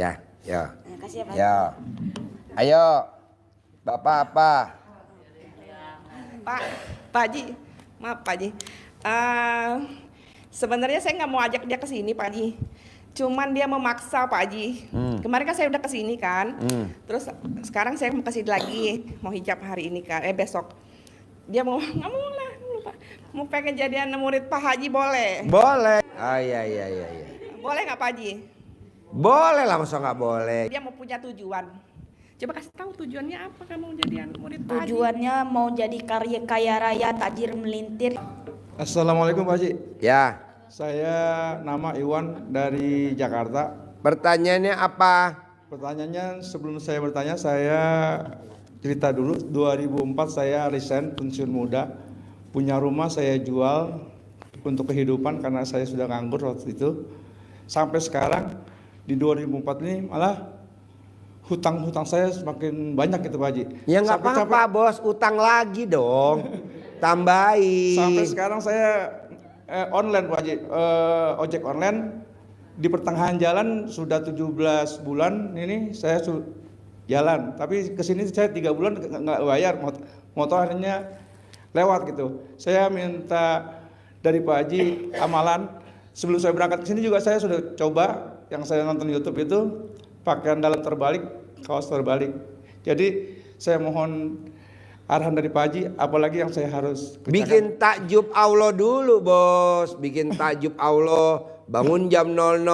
Ya, ya. Terima kasih ya Pak. Ya. Ayo. Bapak apa? Pak Haji, maaf Pak Haji. Sebenarnya saya nggak mau ajak dia ke sini Pak Haji. Cuman dia memaksa Pak Haji. Kemarin kan saya udah ke sini kan. Terus sekarang saya mau ke sini lagi, mau hijab hari ini kan, besok. Dia mau nggak mau lah, lupa. Mau pengen jadian murid Pak Haji boleh? Boleh. Iya. Boleh nggak Pak Haji? Boleh lah, masa nggak boleh. Dia mau punya tujuan. Coba kasih tahu tujuannya apa kamu jadian murid Pak Haji? Tujuannya mau jadi kaya raya, tajir melintir. Assalamualaikum Pak Haji. Ya. Saya nama Iwan dari Jakarta. Pertanyaannya apa? Pertanyaannya sebelum saya bertanya, saya cerita dulu. 2004 saya resign, pensiun muda. Punya rumah saya jual untuk kehidupan karena saya sudah nganggur waktu itu. Sampai sekarang di 2004 ini malah hutang-hutang saya semakin banyak gitu Pak Haji. Ya nggak apa-apa bos, utang lagi dong. Tambahin. Sampai sekarang saya online Pak Haji, ojek online. Di pertengahan jalan sudah 17 bulan ini saya jalan. Tapi kesini saya 3 bulan nggak bayar, motor akhirnya lewat gitu. Saya minta dari Pak Haji amalan. Sebelum saya berangkat ke sini juga saya sudah coba yang saya nonton YouTube itu pakaian dalam terbalik, kaos terbalik. Jadi saya mohon arahan dari Pak Haji, apalagi yang saya harus kerjakan. Bikin takjub Allah dulu bos. Bikin takjub Allah. Bangun jam 00,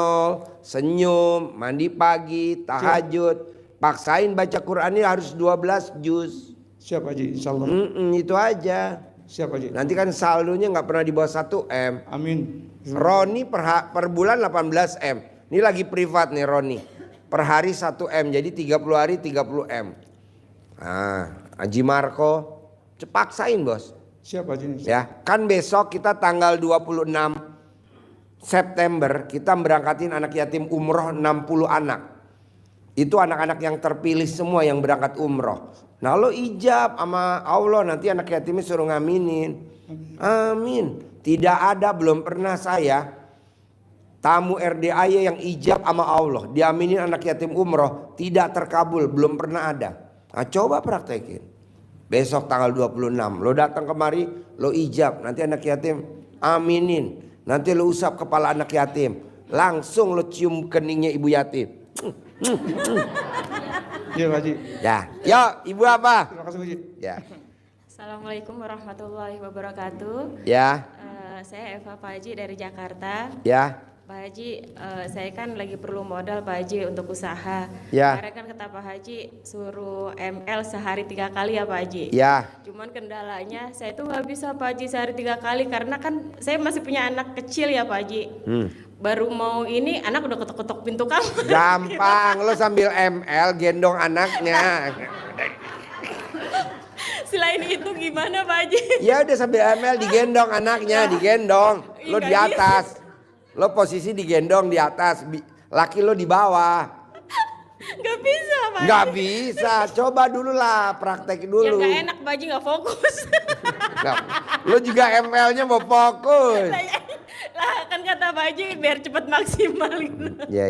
senyum, mandi pagi, tahajud. Paksain baca Quran ini harus 12 juz. Siap Haji, insya Allah. Itu aja. Siap Haji. Nanti kan saldonya nggak pernah di bawah 1 M. Amin. Roni per bulan 18 M. Ini lagi privat nih Roni. Per hari 1 M, jadi 30 hari 30 M. Nah, Haji Marco, paksain bos. Siap Haji. Ya, kan besok kita tanggal 26 September kita berangkatin anak yatim umroh 60 anak. Itu anak-anak yang terpilih semua yang berangkat umroh. Nah lo ijab sama Allah, nanti anak yatimnya suruh ngaminin. Amin. Tidak ada, belum pernah saya tamu RDAY yang ijab sama Allah diaminin anak yatim umroh tidak terkabul, belum pernah ada. Nah coba praktekin. Besok tanggal 26 lo datang kemari, lo ijab, nanti anak yatim aminin. Nanti lo usap kepala anak yatim, langsung lo cium keningnya ibu yatim. Iya Haji. Ya, yuk ibu apa? Terima kasih Haji. Ya. Assalamualaikum warahmatullahi wabarakatuh. Ya. Saya Eva Pak Haji dari Jakarta. Ya. Pak Haji, saya kan lagi perlu modal Pak Haji untuk usaha. Ya. Kemarin kan kata Pak Haji suruh ML sehari 3 kali ya Pak Haji. Ya. Cuman kendalanya saya tuh nggak bisa Pak Haji sehari 3 kali karena kan saya masih punya anak kecil ya Pak Haji. Baru mau ini anak udah ketok-ketok pintu kamar. Gampang, lo sambil ML gendong anaknya. Selain itu gimana Pak Haji? Ya udah sambil ML digendong anaknya, digendong. Lo di atas. Lo posisi digendong di atas, laki lo di bawah. Gak bisa Pak Haji. Gak bisa, coba dulu lah, praktek Ya dulu. gak enak Pak Haji, gak fokus. Lo juga ML-nya mau fokus. Lah kan kata Pak Haji biar cepet maksimal gitu. Ya.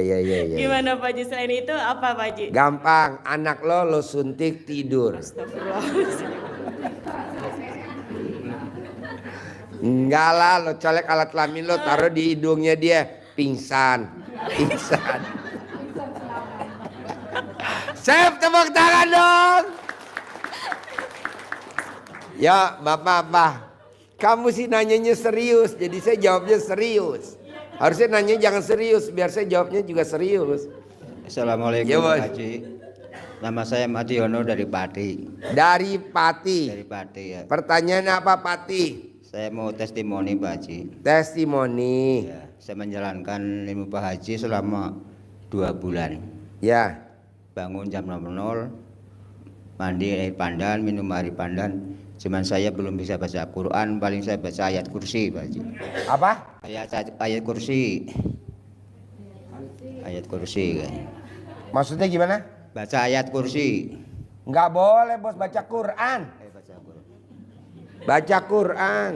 Gimana Pak Haji, selain itu apa Pak Haji? Gampang, anak lo suntik tidur. Astagfirullahaladzim. Enggak lah, lo colek alat kelamin lo taruh di hidungnya dia, pingsan. Chef, tepuk tangan dong. Ya bapak-bapak, kamu sih nanyanya serius, jadi saya jawabnya serius. Harusnya nanya jangan serius, biar saya jawabnya juga serius. Assalamualaikum Ya, Bos. Pak Haji. Nama saya Madiono dari Pati. Dari Pati. Dari Pati ya. Pertanyaan apa Pati? Saya mau testimoni Pak Haji. Testimoni. Ya, saya menjalankan ilmu Pak Haji selama 2 bulan. Ya. Bangun jam 00, mandi air pandan, minum air pandan. Cuman saya belum bisa baca Quran, paling saya baca ayat kursi Pak Haji. Apa? Ayat kursi. Ayat kursi kan. Maksudnya gimana? Baca ayat kursi. Nggak boleh bos baca Quran. Baca Quran. Baca Quran.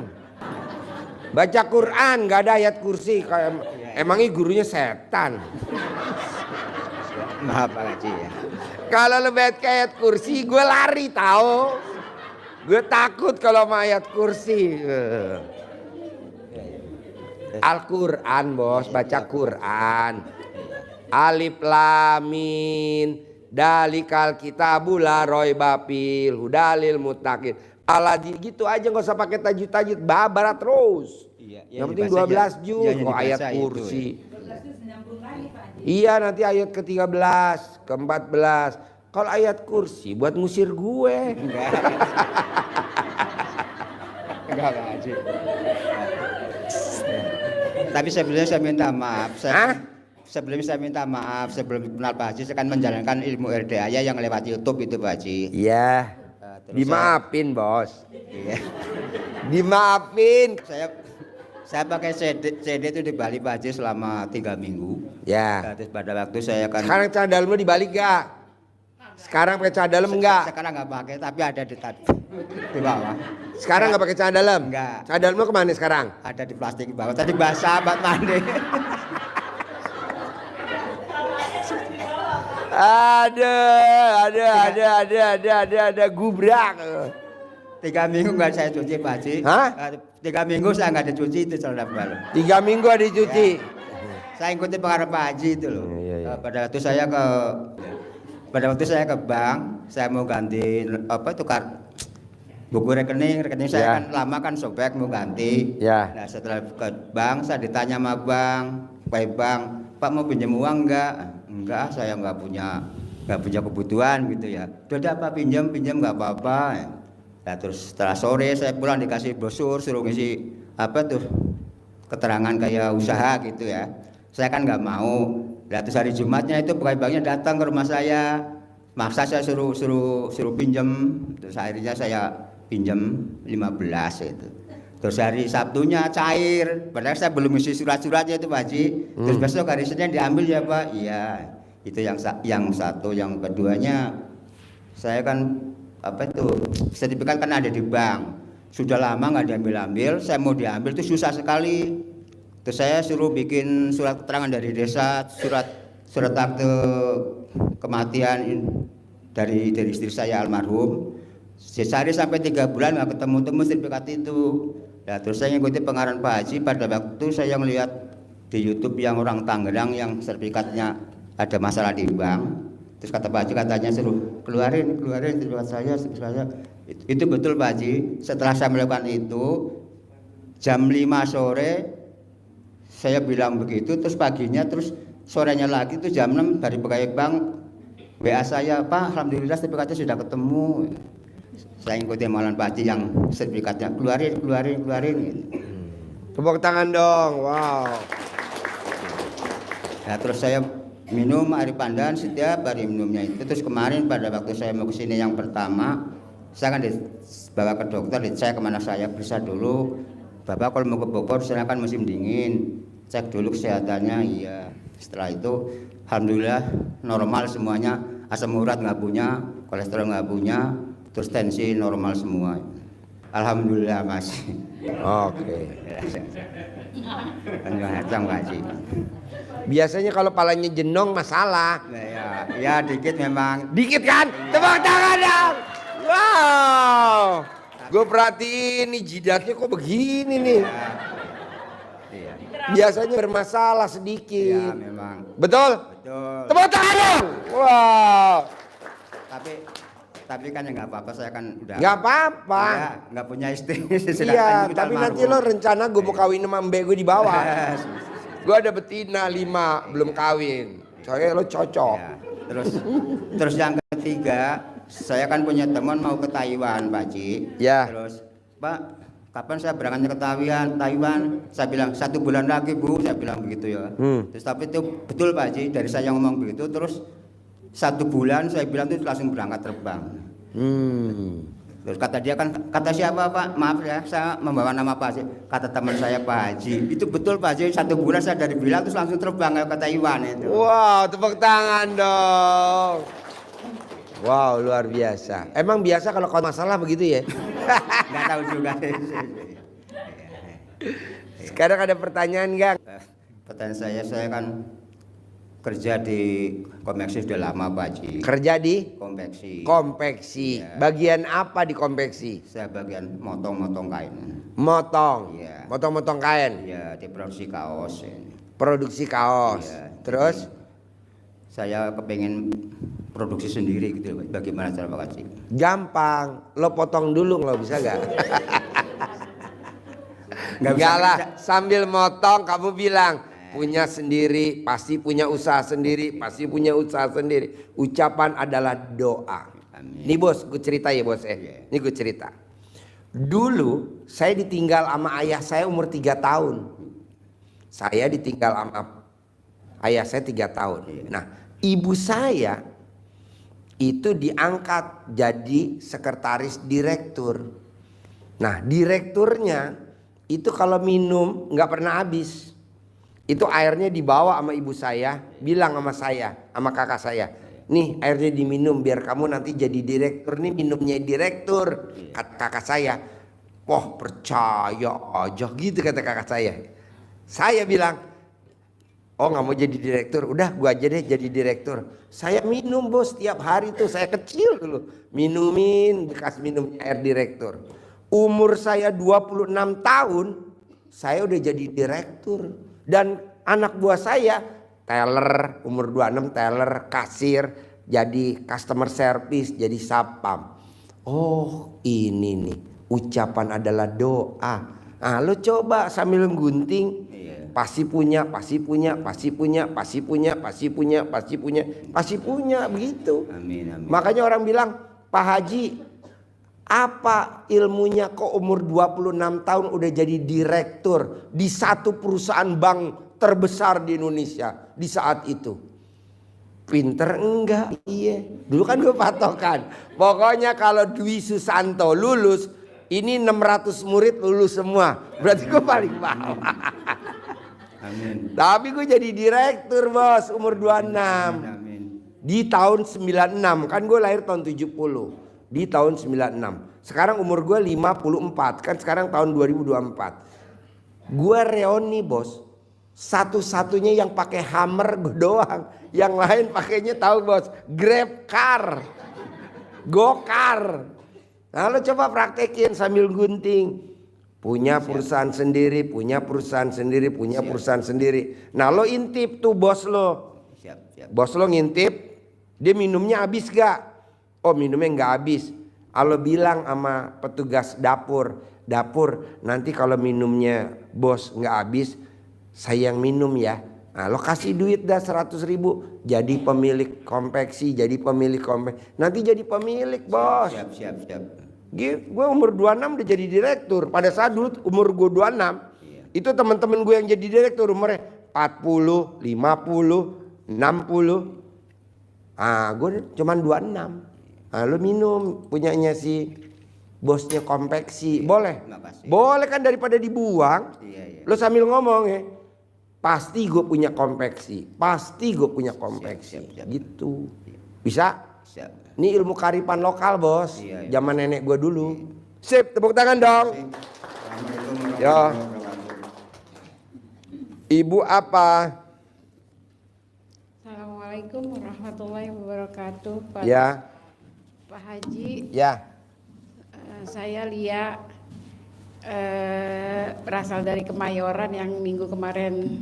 Baca Quran nggak ada ayat kursi. Emangnya gurunya setan. Maaf Pak Haji ya. Kalau lu bayat ke ayat kursi, gue lari tahu. Gue takut kalau sama ayat kursi. Al-Quran bos, baca Quran. Alif lam mim dalikal kitabul la raiba fil hudalil muttaqin. Ala gitu aja nggak usah pakai tajud-tajud, babarat terus. Iya, Yang penting 12 juz kok ayat kursi. Iya nanti ayat ke-13, ke-14. Kalau ayat kursi buat ngusir gue. Enggak Pak Haji. Tapi sebelumnya saya minta maaf. Sebelum saya minta maaf, sebelum kenal Pak Haji, saya akan menjalankan ilmu RDA yang lewat YouTube itu Pak Haji. Iya. Terus Dimaafin bos. Iya. Dimaafin. Saya pakai CD itu di Bali Pak Haji selama 3 minggu. Ya. Terus pada waktu saya akan Sekarang celana dalam lu dibalik gak? Sekarang pakai celana dalam enggak? Sekarang nggak pakai, tapi ada di bawah. Sekarang nggak pakai celana dalam? Enggak. Celana dalam lu kemana sekarang? Ada di plastik di bawah. Tadi basah buat mandi. Ada gubrak. 3 minggu nggak saya cuci Pak Haji. Hah? 3 minggu saya nggak dicuci itu celana dalam. 3 minggu ada dicuci. Saya ikuti pengaruh Pak Haji itu loh. Iya. Pada waktu saya ke bank, saya mau ganti tukar buku rekening saya Ya. kan lama kan sobek mau ganti. Ya. Nah setelah ke bank saya ditanya sama bank, Pak mau pinjam uang enggak, saya nggak punya kebutuhan gitu ya. Udah apa pinjam nggak apa-apa. Nah terus setelah sore saya pulang dikasih brosur suruh ngisi keterangan kayak usaha gitu ya. Saya kan nggak mau. Nah, terus hari Jumatnya itu pegawai banknya datang ke rumah saya, maksa saya suruh pinjam. Terus akhirnya saya pinjam 15 itu. Terus hari Sabtunya cair, padahal saya belum isi surat-suratnya itu Pak Haji. Terus besok hari Senin diambil ya Pak. Iya, itu yang satu, yang keduanya saya kan sertifikat kan ada di bank. Sudah lama nggak diambil, saya mau diambil itu susah sekali. Terus saya suruh bikin surat keterangan dari desa, surat akte kematian dari istri saya almarhum. Sehari sampai 3 bulan nggak ketemu sertifikat itu. Nah, terus saya ngikuti pengarahan Pak Haji. Pada waktu saya ngelihat di YouTube yang orang Tangerang yang sertifikatnya ada masalah di bank. Terus kata Pak Haji katanya suruh keluarin sertifikat saya. Itu betul Pak Haji. Setelah saya melakukan itu jam 5 sore saya bilang begitu, terus paginya, terus sorenya lagi itu jam 6 dari pegawai bank WA saya, Pak, alhamdulillah sertifikatnya sudah ketemu. Saya ikuti amalan Pak Haji yang sertifikatnya keluarin. Tepuk tangan dong, wow. Nah, terus saya minum air pandan setiap hari minumnya itu. Terus kemarin pada waktu saya mau ke sini yang pertama, saya kan dibawa ke dokter, saya kemana saya periksa dulu. Bapak kalau mau ke Bogor silakan musim dingin. Cek dulu kesehatannya, iya. Setelah itu alhamdulillah normal semuanya, asam urat nggak punya, kolesterol nggak punya, terus tensi normal semua. Alhamdulillah Mas. Oke. Datang Pak Haji. Biasanya kalau palanya jenong masalah. Nah, ya dikit memang. Dikit kan? Tepuk tangan dong. Wow. Gue perhatiin nih jidatnya kok begini nih. Iya. Biasanya bermasalah Iya sedikit. memang. Betul? Betul. Tepuk tangan dong. Wow. Tapi kan ya nggak apa-apa, saya kan udah Nggak apa-apa. ya, nggak punya istri. Iya, tapi nanti lo rencana gue mau kawin sama mbak gue di bawah. Gue ada betina 5 belum kawin. Soalnya lo cocok. Ya, terus yang ketiga, saya kan punya teman mau ke Taiwan, Pak Haji. Ya. Terus, Pak, kapan saya berangkatnya ke Taiwan? Saya bilang 1 bulan lagi Bu, saya bilang begitu ya. Terus tapi itu betul Pak Haji, dari saya ngomong begitu, terus 1 bulan saya bilang itu langsung berangkat terbang. Terus kata dia kan, kata siapa Pak? Maaf ya, saya membawa nama Pak Haji. Kata teman saya Pak Haji, itu betul Pak Haji, 1 bulan saya dari bilang terus langsung terbang ke Taiwan itu. Wow, tepuk tangan dong. Wow, luar biasa. Emang biasa kalau masalah begitu ya? Nggak tahu juga. Sekarang ada pertanyaan nggak? Pertanyaan saya kan kerja di konveksi sudah lama Pak Haji. Kerja di Konveksi. konveksi. Iya. Bagian apa di konveksi? Saya bagian motong-motong kain. Motong. Iya. Motong-motong kain. Ya, di produksi kaos. Produksi kaos. Iya. Terus Saya kepengen produksi sendiri gitu. Bagaimana cara Pak Haji? gampang. Lo potong dulu lo bisa gak? Nggak bisa Enggak lah, kerja. sambil motong kamu bilang punya sendiri, pasti punya usaha sendiri, pasti punya usaha sendiri. Ucapan adalah doa. Amin. Nih bos, gue cerita ya bos Iya. Ini gue cerita. Dulu saya ditinggal sama ayah saya umur 3 tahun. Saya ditinggal sama ayah saya 3 tahun. Iya. Nah, ibu saya itu diangkat jadi sekretaris direktur. Nah, direkturnya itu kalau minum nggak pernah habis. Itu airnya dibawa sama ibu saya, bilang sama saya, sama kakak saya, nih airnya diminum biar kamu nanti jadi direktur. Nih minumnya direktur, kata kakak saya. Wah percaya aja gitu kata kakak saya. Saya bilang, oh nggak mau jadi direktur, udah gua aja deh jadi direktur. Saya minum bos tiap hari tuh, saya kecil dulu minumin bekas minumnya air direktur. Umur saya 26 tahun, saya udah jadi direktur. Dan anak buah saya teller, umur 26 teller, kasir, jadi customer service, jadi sapam. Oh ini nih, ucapan adalah doa. Nah lo coba sambil gunting, Iya. pasti punya, pasti punya, pasti punya, pasti punya, pasti punya, pasti punya, pasti punya, begitu. Amin, amin. Makanya orang bilang, Pak Haji, apa ilmunya kok umur 26 tahun udah jadi direktur di satu perusahaan bank terbesar di Indonesia di saat itu? Pinter enggak? Iya. Dulu kan gue patokan. Pokoknya kalau Dwi Susanto lulus, ini 600 murid lulus semua. Berarti gue paling bawah. Amin. Tapi gue jadi direktur bos umur 26. Amin. Di tahun 96, kan gue lahir tahun 70. Di tahun 96. Sekarang umur gue 54, kan sekarang tahun 2024. Gue reoni bos. Satu-satunya yang pakai Hummer gue doang. Yang lain pakainya tahu bos, Grab car, Gokar. Nah lo coba praktekin sambil gunting. Punya perusahaan sendiri, punya perusahaan sendiri, punya perusahaan sendiri. Nah lo intip tuh bos lo. Siap, siap. Bos lo ngintip, dia minumnya habis gak? Oh minumnya nggak habis. Kalau bilang sama petugas dapur, nanti kalau minumnya bos nggak habis, saya yang minum ya. Nah lo kasih duit dah 100.000, jadi pemilik konveksi, jadi pemilik konveksi. Nanti jadi pemilik bos. Siap, siap, siap. Gue umur 26 udah jadi direktur. Pada saat dulu umur gue 26, itu teman-teman gue yang jadi direktur umurnya 40, 50, 60. Ah, gue cuman 26. Nah, lu minum punyanya si bosnya konveksi. Boleh? Makasih. Boleh kan daripada dibuang. Iya, iya. Lu sambil ngomong ya. Pasti gue punya konveksi. Pasti gue punya konveksi. Siap, siap, siap. Gitu. Bisa? Siap. Ini ilmu kearifan lokal bos. Iya, iya. Zaman nenek gue dulu. Sip, tepuk tangan dong. Assalamualaikum Ya. warahmatullahi wabarakatuh. Ibu apa? Assalamualaikum warahmatullahi wabarakatuh. Pak, Ya, Pak Haji, ya. saya Lia, berasal dari Kemayoran yang minggu kemarin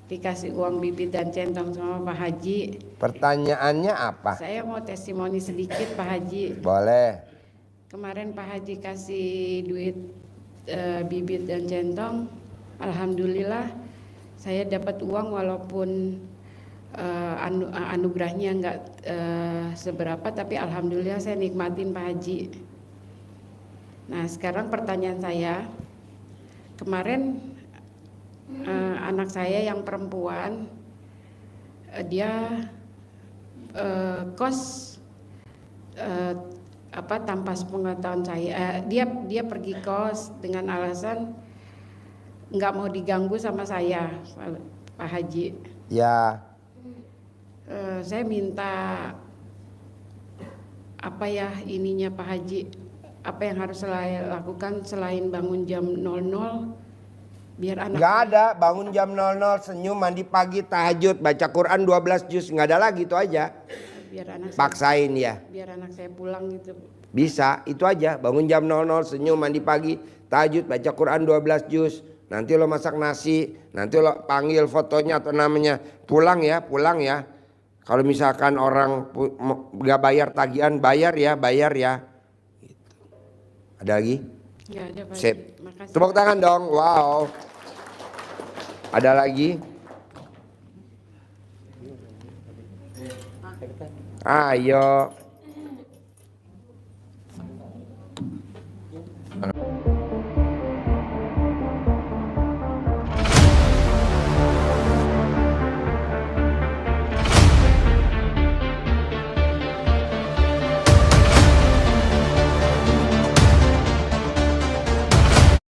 dikasih uang bibit dan centong sama Pak Haji. Pertanyaannya apa? Saya mau testimoni sedikit Pak Haji. Boleh. Kemarin Pak Haji kasih duit bibit dan centong. Alhamdulillah saya dapat uang walaupun anugerahnya nggak seberapa, tapi alhamdulillah saya nikmatin Pak Haji. Nah sekarang pertanyaan saya, kemarin anak saya yang perempuan dia kos tanpa sepengetahuan saya, dia pergi kos dengan alasan nggak mau diganggu sama saya Pak Haji. Ya. Saya minta apa ya ininya Pak Haji, apa yang harus saya lakukan selain bangun jam 00 biar anak Nggak ada, bangun jam 00, senyum, mandi pagi, tahajud, baca Quran 12 juz, nggak ada lagi, itu aja. Paksain ya. biar anak saya pulang gitu. Bisa, itu aja. Bangun jam 00, senyum, mandi pagi, tahajud, baca Quran 12 juz. Nanti lo masak nasi, nanti lo panggil fotonya atau namanya. Pulang ya. Kalau misalkan orang nggak bayar tagihan, bayar ya. Gitu. Ada lagi? Nggak ada Pak Sip. Haji. Makasih. Tepuk tangan dong, wow. Ada lagi? Ayo.